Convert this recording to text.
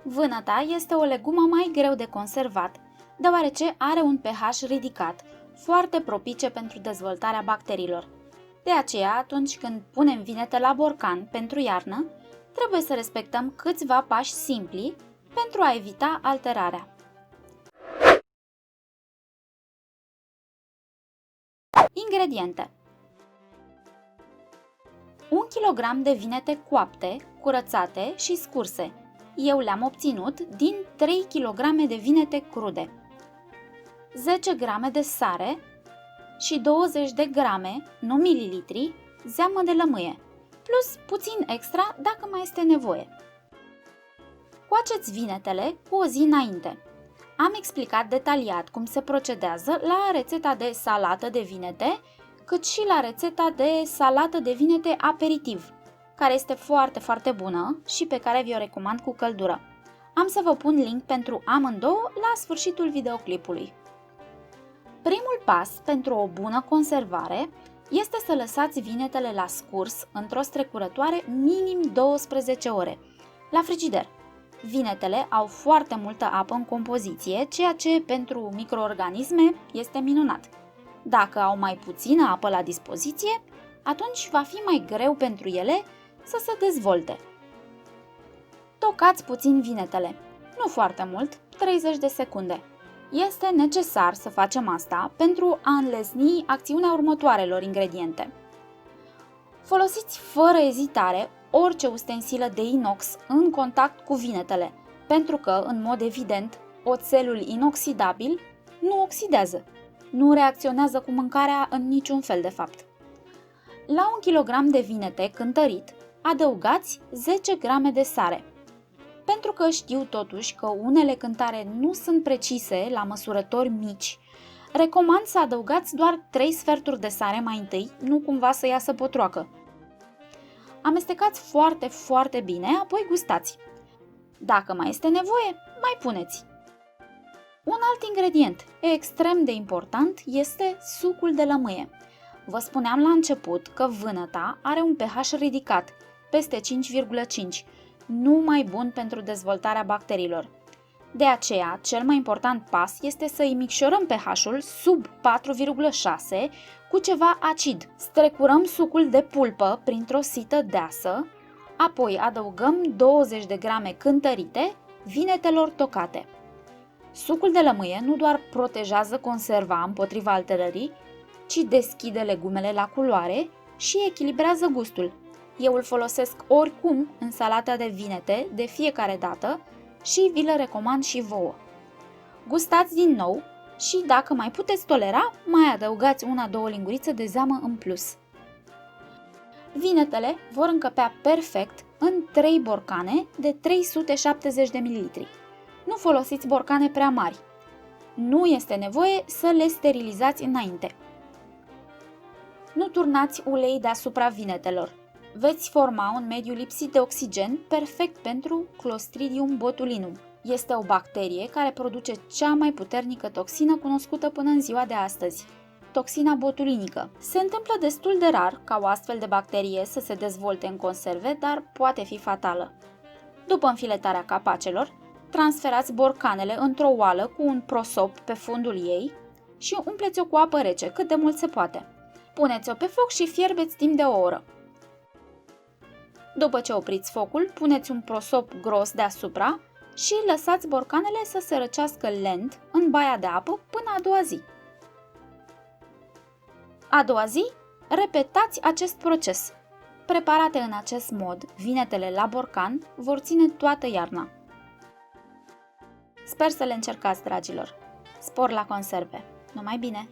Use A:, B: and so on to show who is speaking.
A: Vânăta este o legumă mai greu de conservat, deoarece are un pH ridicat, foarte propice pentru dezvoltarea bacteriilor. De aceea, atunci când punem vinete la borcan pentru iarnă, trebuie să respectăm câțiva pași simpli pentru a evita alterarea. Ingrediente: 1 kg de vinete coapte, curățate și scurse. Eu le-am obținut din 3 kg de vinete crude. 10 g de sare și 20 de grame, nu mililitri, zeamă de lămâie, plus puțin extra dacă mai este nevoie. Coaceți vinetele cu o zi înainte. Am explicat detaliat cum se procedează la rețeta de salată de vinete, cât și la rețeta de salată de vinete aperitiv, care este foarte bună și pe care vi-o recomand cu căldură. Am să vă pun link pentru amândouă la sfârșitul videoclipului. Primul pas pentru o bună conservare este să lăsați vinetele la scurs într-o strecurătoare minim 12 ore, la frigider. Vinetele au foarte multă apă în compoziție, ceea ce pentru microorganisme este minunat. Dacă au mai puțină apă la dispoziție, atunci va fi mai greu pentru ele să se dezvolte. Tocați puțin vinetele, nu foarte mult, 30 de secunde. Este necesar să facem asta pentru a înlesni acțiunea următoarelor ingrediente. Folosiți fără ezitare orice ustensilă de inox în contact cu vinetele, pentru că, în mod evident, oțelul inoxidabil nu oxidează, nu reacționează cu mâncarea în niciun fel de fapt. La 1 kg de vinete cântărit, adăugați 10 g de sare. Pentru că știu totuși că unele cântare nu sunt precise la măsurători mici, recomand să adăugați doar 3 sferturi de sare mai întâi, nu cumva să iasă potroacă. Amestecați foarte bine, apoi gustați. Dacă mai este nevoie, mai puneți. Un alt ingredient extrem de important este sucul de lămâie. Vă spuneam la început că vânăta are un pH ridicat, peste 5,5, nu mai bun pentru dezvoltarea bacteriilor. De aceea, cel mai important pas este să îi micșorăm pH-ul sub 4,6 cu ceva acid. Strecurăm sucul de pulpă printr-o sită deasă, apoi adăugăm 20 de grame cântărite vinetelor tocate. Sucul de lămâie nu doar protejează conserva împotriva alterării, ci deschide legumele la culoare și echilibrează gustul. Eu îl folosesc oricum în salata de vinete de fiecare dată și vi le recomand și vouă. Gustați din nou și dacă mai puteți tolera, mai adăugați 1-2 lingurițe de zeamă în plus. Vinetele vor încăpea perfect în 3 borcane de 370 de ml. Nu folosiți borcane prea mari. Nu este nevoie să le sterilizați înainte. Nu turnați ulei deasupra vinetelor. Veți forma un mediu lipsit de oxigen perfect pentru Clostridium botulinum. Este o bacterie care produce cea mai puternică toxină cunoscută până în ziua de astăzi, toxina botulinică. Se întâmplă destul de rar ca o astfel de bacterie să se dezvolte în conserve, dar poate fi fatală. După înfiletarea capacelor, transferați borcanele într-o oală cu un prosop pe fundul ei și umpleți-o cu apă rece, cât de mult se poate. Puneți-o pe foc și fierbeți timp de o oră. După ce opriți focul, puneți un prosop gros deasupra și lăsați borcanele să se răcească lent în baia de apă până a doua zi. A doua zi, repetați acest proces. Preparate în acest mod, vinetele la borcan vor ține toată iarna. Sper să le încercați, dragilor! Spor la conserve! Numai bine!